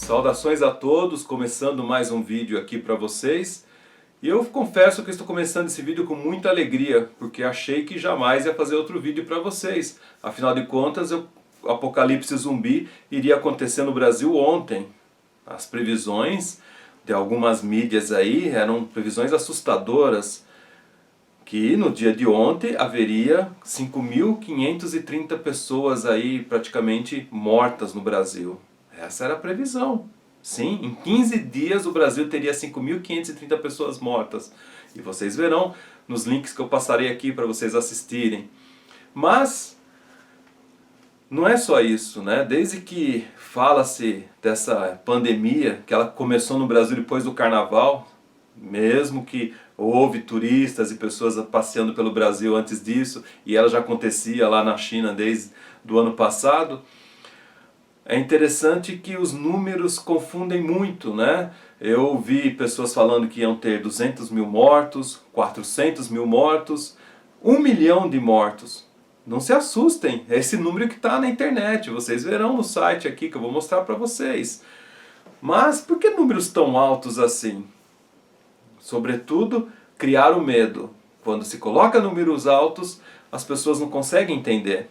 Saudações a todos, começando mais um vídeo aqui para vocês. E eu confesso que estou começando esse vídeo com muita alegria, porque achei que jamais ia fazer outro vídeo para vocês. Afinal de contas, o apocalipse zumbi iria acontecer no Brasil ontem. As previsões de algumas mídias aí eram previsões assustadoras, que no dia de ontem haveria 5.530 pessoas aí praticamente mortas no Brasil. Essa era a previsão. Sim, em 15 dias o Brasil teria 5.530 pessoas mortas. E vocês verão nos links que eu passarei aqui para vocês assistirem. Mas não é só isso, né? Desde que fala-se dessa pandemia, que ela começou no Brasil depois do Carnaval, mesmo que houve turistas e pessoas passeando pelo Brasil antes disso, e ela já acontecia lá na China desde o ano passado, é interessante que os números confundem muito, né? Eu vi pessoas falando que iam ter 200 mil mortos, 400 mil mortos, 1 milhão de mortos. Não se assustem, é esse número que está na internet, vocês verão no site aqui que eu vou mostrar para vocês. Mas por que números tão altos assim? Sobretudo, criar o medo. Quando se coloca números altos, as pessoas não conseguem entender.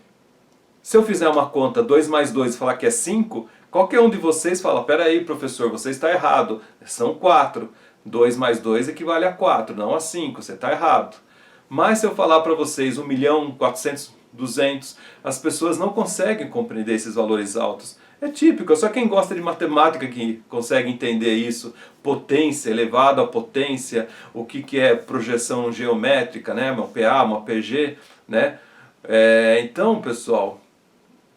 Se eu fizer uma conta 2 mais 2 e falar que é 5, qualquer um de vocês fala, peraí professor, você está errado, são 4. 2 mais 2 equivale a 4, não a 5, você está errado. Mas se eu falar para vocês 1 milhão, 400, 200, as pessoas não conseguem compreender esses valores altos. É típico, só quem gosta de matemática que consegue entender isso. Potência, elevado à potência, o que é projeção geométrica, né? Uma PA, uma PG, né? Então, pessoal,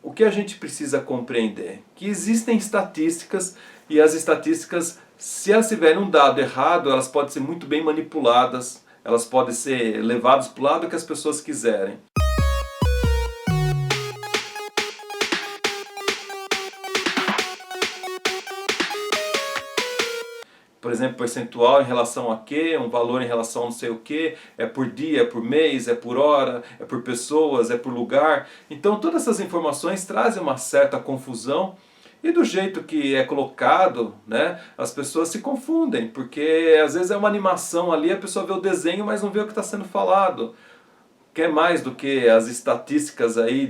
o que a gente precisa compreender? Que existem estatísticas e as estatísticas, se elas tiverem um dado errado, elas podem ser muito bem manipuladas, elas podem ser levadas para o lado que as pessoas quiserem. Por exemplo, percentual em relação a quê, um valor em relação a não sei o quê, é por dia, é por mês, é por hora, é por pessoas, é por lugar. Então todas essas informações trazem uma certa confusão e do jeito que é colocado, né, as pessoas se confundem, porque às vezes é uma animação ali, a pessoa vê o desenho, mas não vê o que está sendo falado. Quer mais do que as estatísticas aí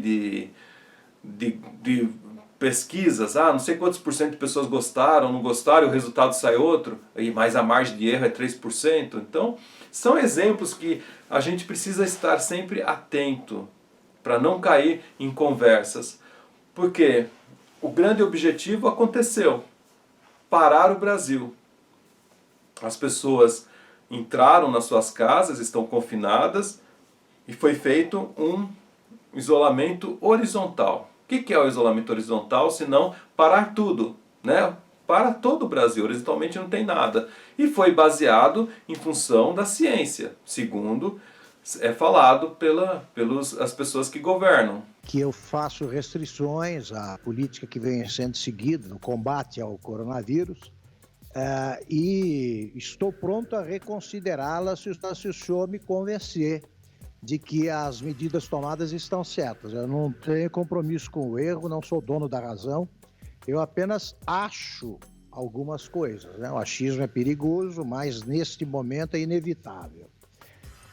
de pesquisas, não sei quantos por cento de pessoas gostaram, não gostaram, e o resultado sai outro, mas a margem de erro é 3%. Então, são exemplos que a gente precisa estar sempre atento para não cair em conversas. Porque o grande objetivo aconteceu, parar o Brasil. As pessoas entraram nas suas casas, estão confinadas, e foi feito um isolamento horizontal. O que é o isolamento horizontal, se não parar tudo, né? Para todo o Brasil, horizontalmente não tem nada. E foi baseado em função da ciência, segundo é falado pelas as pessoas que governam. Que eu faço restrições à política que vem sendo seguida no combate ao coronavírus e estou pronto a reconsiderá-la se o senhor me convencer de que as medidas tomadas estão certas. Eu não tenho compromisso com o erro, não sou dono da razão, eu apenas acho algumas coisas, né? O achismo é perigoso, mas neste momento é inevitável.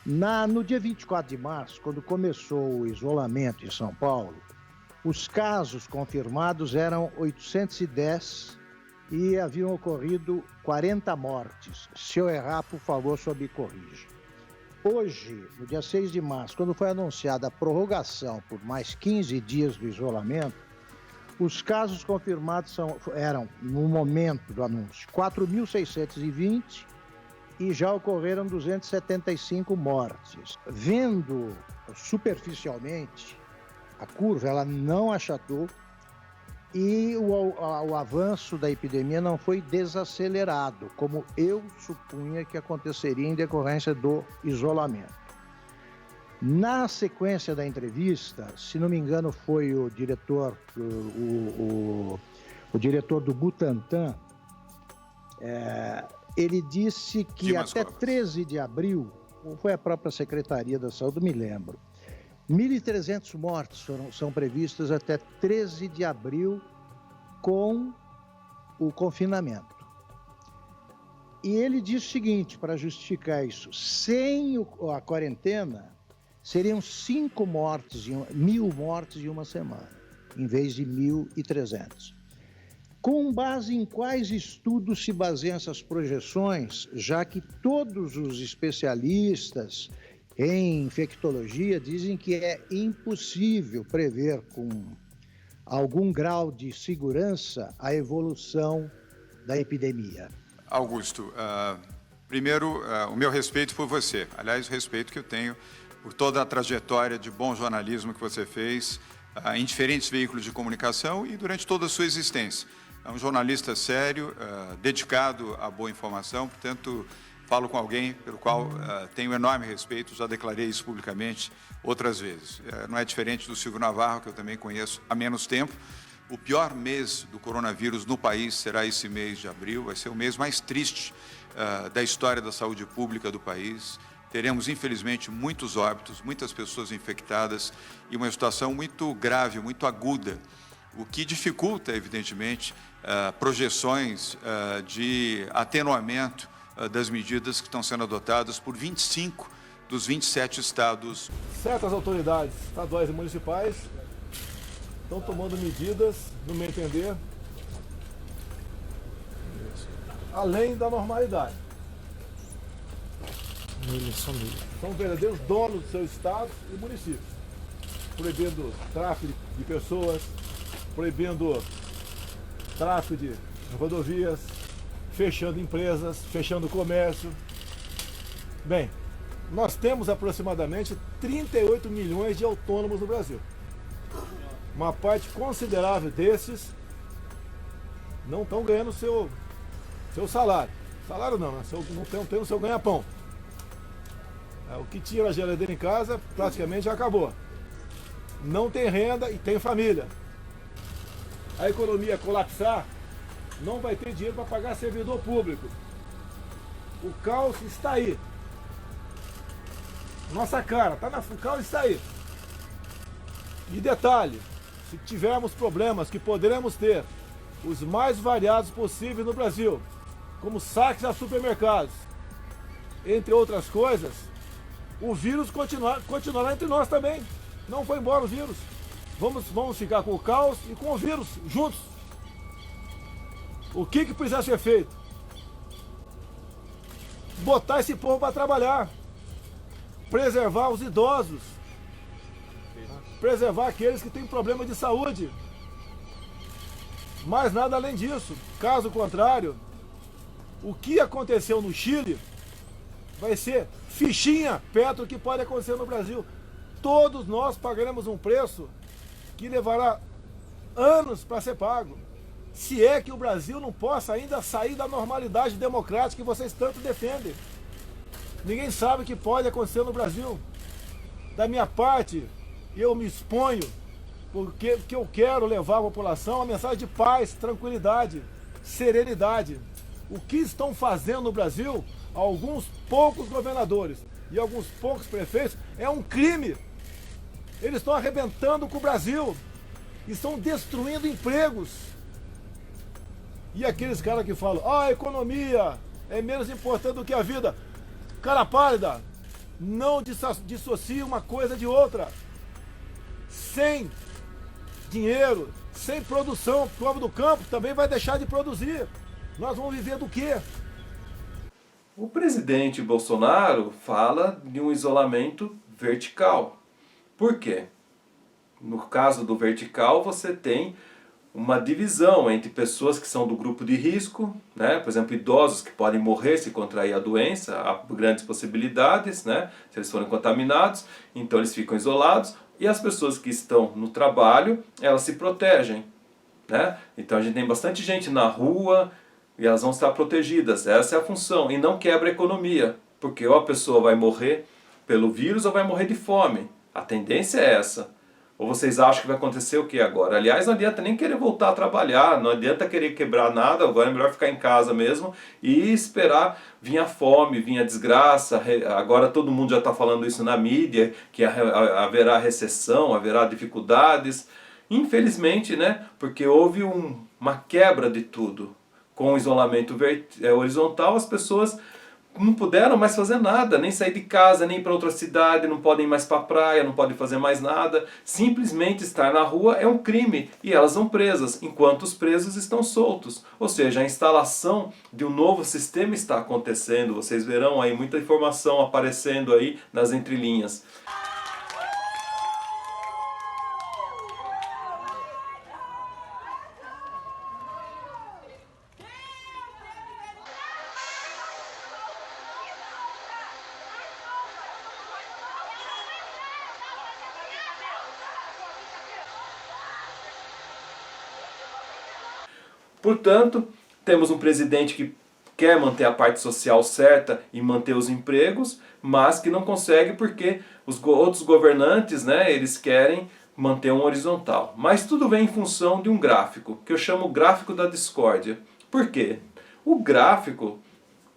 No dia 24 de março, quando começou o isolamento em São Paulo, os casos confirmados eram 810 e haviam ocorrido 40 mortes. Se eu errar, por favor, o senhor me corrija. Hoje, no dia 6 de março, quando foi anunciada a prorrogação por mais 15 dias do isolamento, os casos confirmados eram, no momento do anúncio, 4.620 e já ocorreram 275 mortes. Vendo superficialmente, a curva ela não achatou e o avanço da epidemia não foi desacelerado, como eu supunha que aconteceria em decorrência do isolamento. Na sequência da entrevista, se não me engano foi o diretor, o diretor do Butantan, ele disse que até 13 de abril, ou foi a própria Secretaria da Saúde, me lembro, 1.300 mortes são previstas até 13 de abril com o confinamento. E ele diz o seguinte, para justificar isso: sem a quarentena, seriam 1.000 mortes em uma semana, em vez de 1.300. Com base em quais estudos se baseiam essas projeções, já que todos os especialistas em infectologia dizem que é impossível prever com algum grau de segurança a evolução da epidemia? Augusto, primeiro, o meu respeito por você. Aliás, o respeito que eu tenho por toda a trajetória de bom jornalismo que você fez em diferentes veículos de comunicação e durante toda a sua existência. É um jornalista sério, dedicado à boa informação, portanto, falo com alguém pelo qual tenho enorme respeito, já declarei isso publicamente outras vezes. Não é diferente do Silvio Navarro, que eu também conheço há menos tempo. O pior mês do coronavírus no país será esse mês de abril, vai ser o mês mais triste da história da saúde pública do país. Teremos, infelizmente, muitos óbitos, muitas pessoas infectadas e uma situação muito grave, muito aguda, o que dificulta, evidentemente, projeções de atenuamento das medidas que estão sendo adotadas por 25 dos 27 estados. Certas autoridades estaduais e municipais estão tomando medidas, no meu entender, além da normalidade. São verdadeiros donos dos seus estados e municípios, proibindo tráfego de pessoas, proibindo tráfego de rodovias, fechando empresas, fechando comércio. Bem, nós temos aproximadamente 38 milhões de autônomos no Brasil. Uma parte considerável desses não estão ganhando seu salário. Salário não, né? Não estão tendo seu ganha-pão. O que tinha na geladeira em casa praticamente já acabou. Não tem renda e tem família. A economia colapsar, não vai ter dinheiro para pagar servidor público. O caos está aí. Nossa cara, o caos está aí. E detalhe, se tivermos problemas que poderemos ter, os mais variados possíveis no Brasil, como saques a supermercados, entre outras coisas, o vírus continuará entre nós também. Não foi embora o vírus. Vamos ficar com o caos e com o vírus juntos. O que precisa ser feito? Botar esse povo para trabalhar. Preservar os idosos. Preservar aqueles que têm problema de saúde. Mas nada além disso. Caso contrário, o que aconteceu no Chile vai ser fichinha perto do que pode acontecer no Brasil. Todos nós pagaremos um preço que levará anos para ser pago. Se é que o Brasil não possa ainda sair da normalidade democrática que vocês tanto defendem. Ninguém sabe o que pode acontecer no Brasil. Da minha parte, eu me exponho, porque eu quero levar à população a mensagem de paz, tranquilidade, serenidade. O que estão fazendo no Brasil, alguns poucos governadores e alguns poucos prefeitos, é um crime. Eles estão arrebentando com o Brasil, estão destruindo empregos. E aqueles caras que falam, a economia é menos importante do que a vida. Cara pálida, não dissocie uma coisa de outra. Sem dinheiro, sem produção, porque o homem do campo também vai deixar de produzir. Nós vamos viver do quê? O presidente Bolsonaro fala de um isolamento vertical. Por quê? No caso do vertical, você tem uma divisão entre pessoas que são do grupo de risco, né? Por exemplo, idosos que podem morrer se contrair a doença, há grandes possibilidades, né? Se eles forem contaminados, então eles ficam isolados, e as pessoas que estão no trabalho, elas se protegem, né? Então a gente tem bastante gente na rua e elas vão estar protegidas, essa é a função, e não quebra a economia, porque ou a pessoa vai morrer pelo vírus ou vai morrer de fome, a tendência é essa. Ou vocês acham que vai acontecer o que agora? Aliás, não adianta nem querer voltar a trabalhar, não adianta querer quebrar nada, agora é melhor ficar em casa mesmo e esperar vir a fome, vir a desgraça. Agora todo mundo já está falando isso na mídia, que haverá recessão, haverá dificuldades. Infelizmente, né? Porque houve uma quebra de tudo. Com o isolamento horizontal, as pessoas não puderam mais fazer nada, nem sair de casa, nem ir para outra cidade, não podem ir mais para a praia, não podem fazer mais nada. Simplesmente estar na rua é um crime e elas vão presas, enquanto os presos estão soltos. Ou seja, a instalação de um novo sistema está acontecendo. Vocês verão aí muita informação aparecendo aí nas entrelinhas. Portanto, temos um presidente que quer manter a parte social certa e manter os empregos, mas que não consegue porque os outros governantes, né, eles querem manter um horizontal. Mas tudo vem em função de um gráfico, que eu chamo gráfico da discórdia. Por quê? O gráfico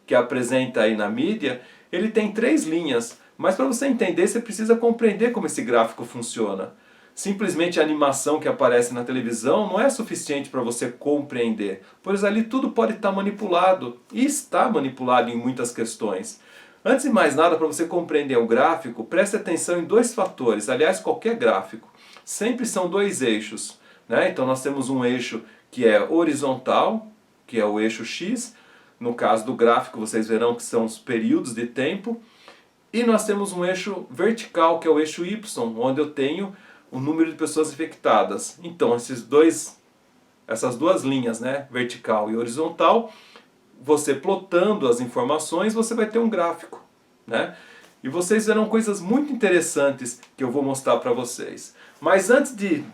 que apresenta aí na mídia, ele tem 3 linhas, mas para você entender, você precisa compreender como esse gráfico funciona. Simplesmente a animação que aparece na televisão não é suficiente para você compreender, pois ali tudo pode estar manipulado, e está manipulado em muitas questões. Antes de mais nada, para você compreender o gráfico, preste atenção em 2 fatores. Aliás, qualquer gráfico, sempre são 2 eixos, né? Então nós temos um eixo que é horizontal, que é o eixo X, no caso do gráfico vocês verão que são os períodos de tempo, e nós temos um eixo vertical, que é o eixo Y, onde eu tenho o número de pessoas infectadas. Então essas 2 linhas, né, vertical e horizontal, você plotando as informações, você vai ter um gráfico, né? E vocês verão coisas muito interessantes que eu vou mostrar para vocês. Mas antes de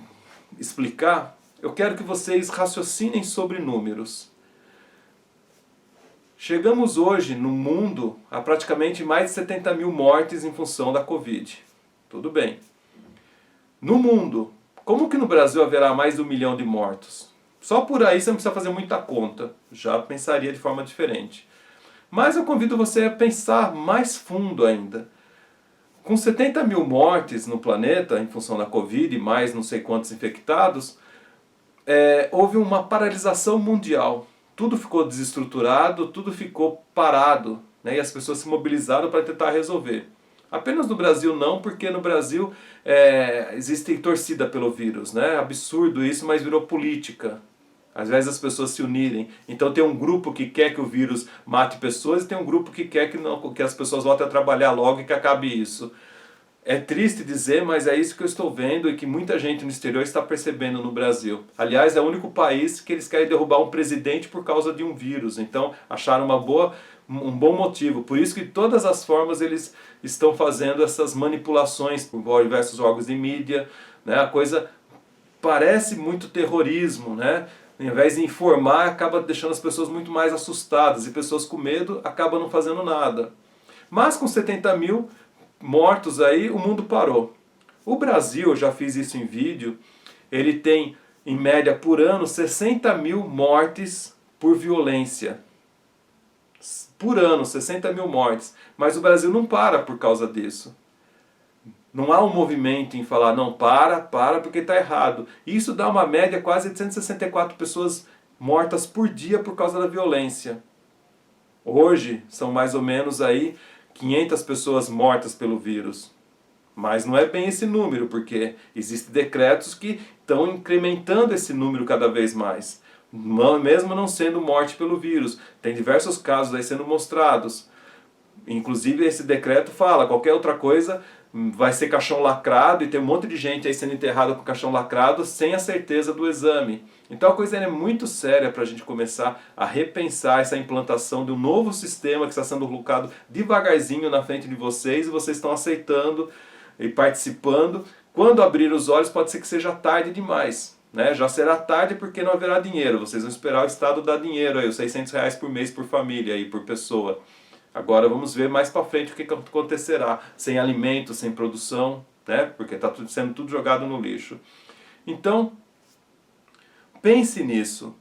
explicar, eu quero que vocês raciocinem sobre números. Chegamos hoje no mundo a praticamente mais de 70 mil mortes em função da Covid. Tudo bem. No mundo, como que no Brasil haverá mais de 1 milhão de mortos? Só por aí você não precisa fazer muita conta, já pensaria de forma diferente. Mas eu convido você a pensar mais fundo ainda. Com 70 mil mortes no planeta, em função da Covid, e mais não sei quantos infectados, houve uma paralisação mundial. Tudo ficou desestruturado, tudo ficou parado, né? E as pessoas se mobilizaram para tentar resolver. Apenas no Brasil não, porque no Brasil existe torcida pelo vírus, né? Absurdo isso, mas virou política. Às vezes as pessoas se unirem. Então tem um grupo que quer que o vírus mate pessoas e tem um grupo que quer que as pessoas voltem a trabalhar logo e que acabe isso. É triste dizer, mas é isso que eu estou vendo e que muita gente no exterior está percebendo no Brasil. Aliás, é o único país que eles querem derrubar um presidente por causa de um vírus. Então acharam um bom motivo. Por isso que de todas as formas eles estão fazendo essas manipulações por diversos órgãos de mídia, né? A coisa parece muito terrorismo, né? Ao invés de informar, acaba deixando as pessoas muito mais assustadas, e pessoas com medo acabam não fazendo nada. Mas com 70 mil mortos aí, o mundo parou. O Brasil, eu já fiz isso em vídeo, ele tem em média por ano 60 mil mortes por violência. Por ano, 60 mil mortes. Mas o Brasil não para por causa disso. Não há um movimento em falar, não, para porque está errado. Isso dá uma média quase de 164 pessoas mortas por dia por causa da violência. Hoje são mais ou menos aí 500 pessoas mortas pelo vírus. Mas não é bem esse número, porque existem decretos que estão incrementando esse número cada vez mais. Mesmo não sendo morte pelo vírus. Tem diversos casos aí sendo mostrados. Inclusive esse decreto fala, qualquer outra coisa vai ser caixão lacrado, e tem um monte de gente aí sendo enterrada com caixão lacrado sem a certeza do exame. Então a coisa é muito séria para a gente começar a repensar essa implantação de um novo sistema que está sendo colocado devagarzinho na frente de vocês, e vocês estão aceitando e participando. Quando abrir os olhos pode ser que seja tarde demais, né? Já será tarde porque não haverá dinheiro, vocês vão esperar o Estado dar dinheiro, aí, os R$600 por mês por família, aí, por pessoa. Agora vamos ver mais para frente o que acontecerá, sem alimento, sem produção, né? Porque está sendo tudo jogado no lixo. Então, pense nisso.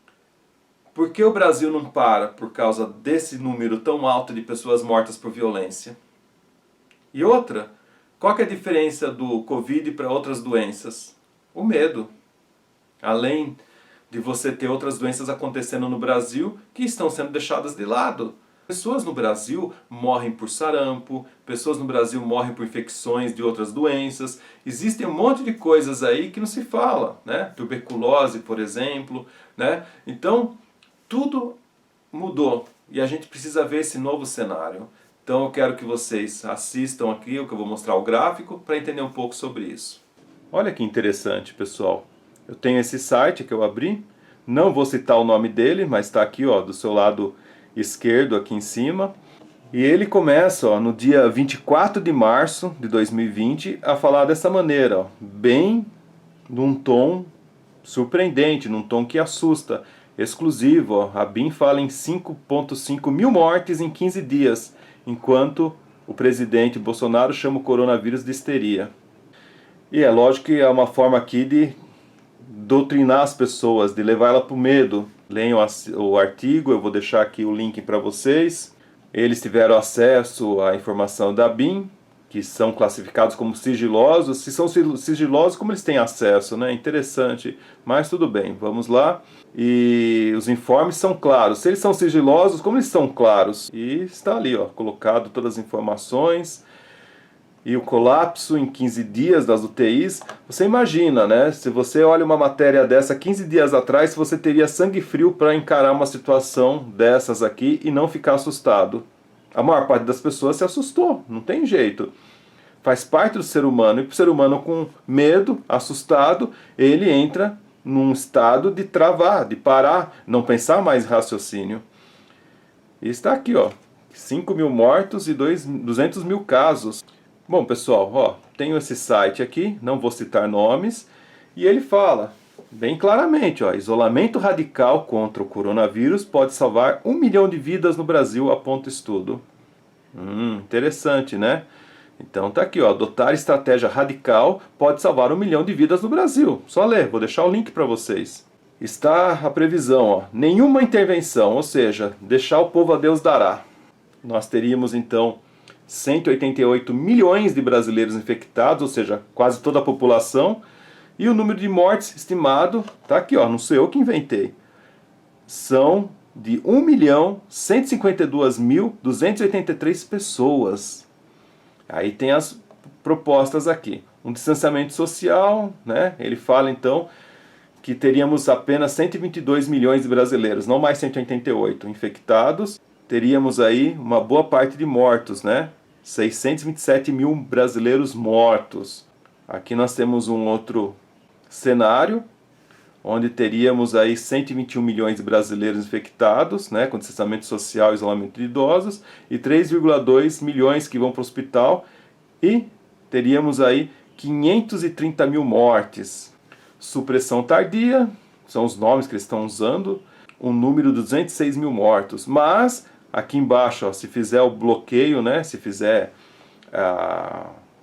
Por que o Brasil não para por causa desse número tão alto de pessoas mortas por violência? E outra, qual que é a diferença do Covid para outras doenças? O medo. Além de você ter outras doenças acontecendo no Brasil que estão sendo deixadas de lado. Pessoas no Brasil morrem por sarampo, pessoas no Brasil morrem por infecções de outras doenças. Existem um monte de coisas aí que não se fala, né? Tuberculose, por exemplo, né? Então, tudo mudou e a gente precisa ver esse novo cenário. Então eu quero que vocês assistam aqui, o que eu vou mostrar o gráfico, para entender um pouco sobre isso. Olha que interessante, pessoal. Eu tenho esse site que eu abri, não vou citar o nome dele, mas está aqui, ó, do seu lado esquerdo aqui em cima. E ele começa, ó, no dia 24 de março de 2020 a falar dessa maneira, ó, bem num tom surpreendente, num tom que assusta. Exclusivo, ó, a BIM fala em 5,5 mil mortes em 15 dias, enquanto o presidente Bolsonaro chama o coronavírus de histeria. E é lógico que é uma forma aqui de doutrinar as pessoas, de levar ela para o medo. Leiam o artigo, eu vou deixar aqui o link para vocês. Eles tiveram acesso à informação da BIM, que são classificados como sigilosos. Se são sigilosos, como eles têm acesso, né? Interessante, mas tudo bem, vamos lá. E os informes são claros. Se eles são sigilosos, como eles são claros? E está ali, ó, colocado todas as informações. E o colapso em 15 dias das UTIs, você imagina, né? Se você olha uma matéria dessa 15 dias atrás, você teria sangue frio para encarar uma situação dessas aqui e não ficar assustado. A maior parte das pessoas se assustou, não tem jeito. Faz parte do ser humano, e o ser humano com medo, assustado, ele entra num estado de travar, de parar, não pensar mais em raciocínio. E está aqui, ó, 5 mil mortos e 200 mil casos. Bom, pessoal, ó, tenho esse site aqui, não vou citar nomes, e ele fala bem claramente, ó, isolamento radical contra o coronavírus pode salvar 1 milhão de vidas no Brasil, aponta estudo. Interessante, né? Então tá aqui, ó, adotar estratégia radical pode salvar 1 milhão de vidas no Brasil. Só ler, vou deixar o link para vocês. Está a previsão, ó, nenhuma intervenção, ou seja, deixar o povo a Deus dará. Nós teríamos então 188 milhões de brasileiros infectados, ou seja, quase toda a população, e o número de mortes estimado, tá aqui, ó, não sou eu que inventei, são de 1.152.283 pessoas. Aí tem as propostas aqui. Um distanciamento social, né? Ele fala então que teríamos apenas 122 milhões de brasileiros, não mais 188 infectados. Teríamos aí uma boa parte de mortos, né? 627 mil brasileiros mortos. Aqui nós temos um outro cenário, onde teríamos aí 121 milhões de brasileiros infectados, né, com distanciamento social e isolamento de idosos, e 3,2 milhões que vão para o hospital, e teríamos aí 530 mil mortes. Supressão tardia, são os nomes que eles estão usando, um número de 206 mil mortos. Mas, aqui embaixo, ó, se fizer o bloqueio, né, se fizer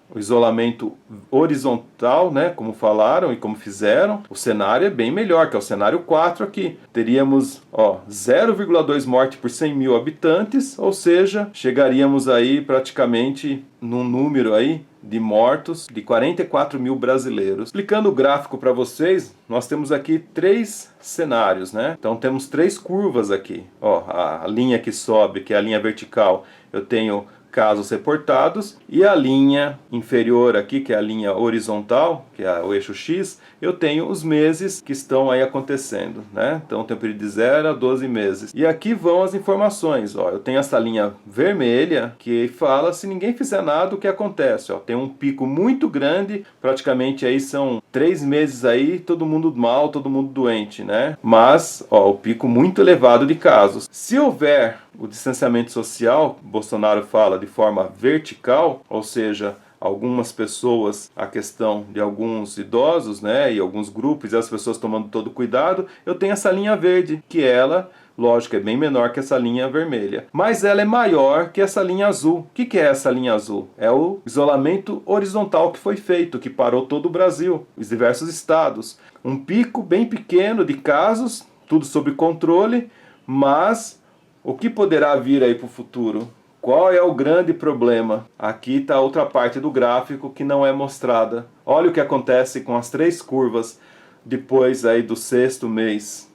o isolamento horizontal, né, como falaram e como fizeram, o cenário é bem melhor, que é o cenário 4 aqui. Teríamos 0,2 morte por 100 mil habitantes, ou seja, chegaríamos aí praticamente num número aí de mortos de 44 mil brasileiros. Explicando o gráfico para vocês, nós temos aqui 3 cenários, né? Então temos 3 curvas aqui. Ó, a linha que sobe, que é a linha vertical, eu tenho casos reportados, e a linha inferior aqui, que é a linha horizontal, que é o eixo X, eu tenho os meses que estão aí acontecendo, né? Então tem um período de 0 a 12 meses. E aqui vão as informações, ó. Eu tenho essa linha vermelha que fala se ninguém fizer nada o que acontece, ó. Tem um pico muito grande, praticamente aí são 3 meses aí, todo mundo mal, todo mundo doente, né? Mas, ó, o pico muito elevado de casos. Se houver o distanciamento social, Bolsonaro fala de forma vertical, ou seja, algumas pessoas, a questão de alguns idosos, né, e alguns grupos, e as pessoas tomando todo cuidado, eu tenho essa linha verde, que ela, lógico, é bem menor que essa linha vermelha. Mas ela é maior que essa linha azul. O que é essa linha azul? É o isolamento horizontal que foi feito, que parou todo o Brasil, os diversos estados. Um pico bem pequeno de casos, tudo sob controle, mas o que poderá vir aí para o futuro? Qual é o grande problema? Aqui está outra parte do gráfico que não é mostrada. Olha o que acontece com as 3 curvas depois aí do 6º mês.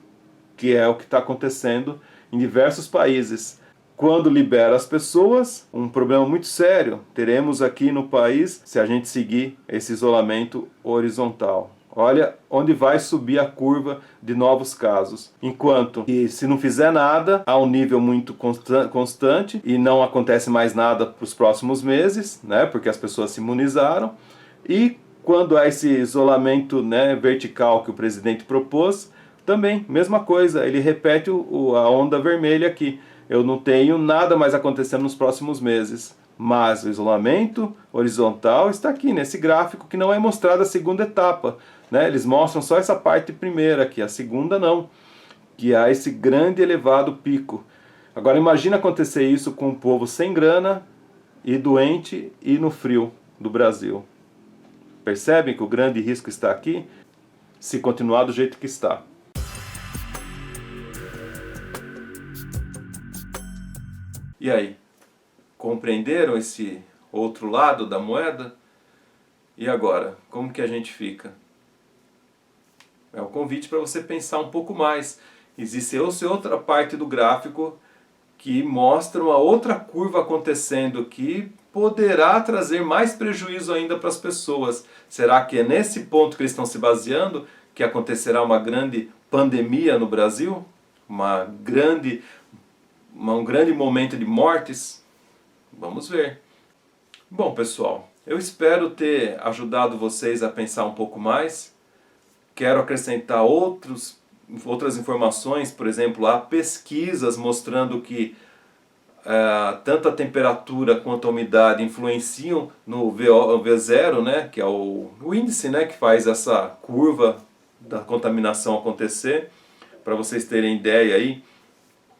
que é o que está acontecendo em diversos países. Quando libera as pessoas, um problema muito sério teremos aqui no país se a gente seguir esse isolamento horizontal. Olha onde vai subir a curva de novos casos. Enquanto que se não fizer nada, há um nível muito constante e não acontece mais nada para os próximos meses, né, porque as pessoas se imunizaram. E quando há esse isolamento, né, vertical que o presidente propôs, também, mesma coisa, ele repete a onda vermelha aqui. Eu não tenho nada mais acontecendo nos próximos meses. Mas o isolamento horizontal está aqui, nesse gráfico, que não é mostrado a segunda etapa, né? Eles mostram só essa parte primeira aqui, a segunda não, que há esse grande elevado pico. Agora imagina acontecer isso com um povo sem grana e doente e no frio do Brasil. Percebem que o grande risco está aqui? Se continuar do jeito que está. E aí? Compreenderam esse outro lado da moeda? E agora? Como que a gente fica? É um convite para você pensar um pouco mais. Existe outra parte do gráfico que mostra uma outra curva acontecendo que poderá trazer mais prejuízo ainda para as pessoas. Será que é nesse ponto que eles estão se baseando que acontecerá uma grande pandemia no Brasil? Um grande momento de mortes? Vamos ver. Bom, pessoal, eu espero ter ajudado vocês a pensar um pouco mais. Quero acrescentar outras informações, por exemplo, há pesquisas mostrando que tanto a temperatura quanto a umidade influenciam no V0, né, que é o índice, né, que faz essa curva da contaminação acontecer. Para vocês terem ideia aí,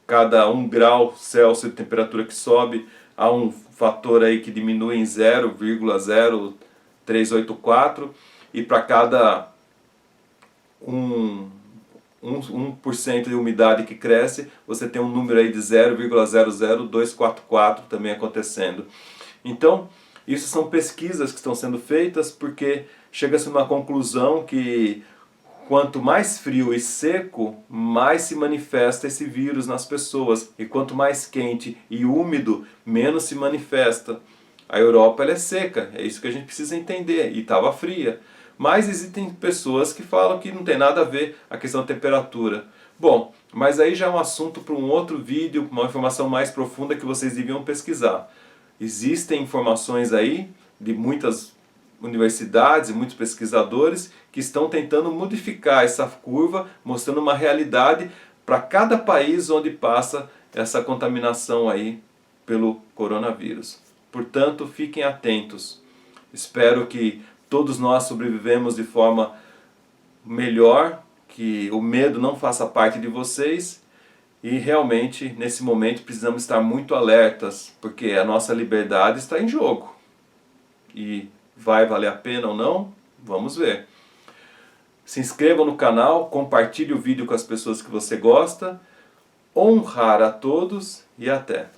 cada 1 grau Celsius de temperatura que sobe, há um fator aí que diminui em 0,0384 e para cada 1% de umidade que cresce, você tem um número aí de 0,00244 também acontecendo. Então, isso são pesquisas que estão sendo feitas porque chega-se a uma conclusão que quanto mais frio e seco, mais se manifesta esse vírus nas pessoas. E quanto mais quente e úmido, menos se manifesta. A Europa ela é seca, é isso que a gente precisa entender. E estava fria. Mas existem pessoas que falam que não tem nada a ver a questão da temperatura. Bom, mas aí já é um assunto para um outro vídeo, uma informação mais profunda que vocês deviam pesquisar. Existem informações aí de muitas universidades e muitos pesquisadores que estão tentando modificar essa curva, mostrando uma realidade para cada país onde passa essa contaminação aí pelo coronavírus. Portanto, fiquem atentos. Espero que todos nós sobrevivemos de forma melhor, que o medo não faça parte de vocês e realmente nesse momento precisamos estar muito alertas, porque a nossa liberdade está em jogo. E vai valer a pena ou não? Vamos ver. Se inscreva no canal, compartilhe o vídeo com as pessoas que você gosta. Honrar a todos e até!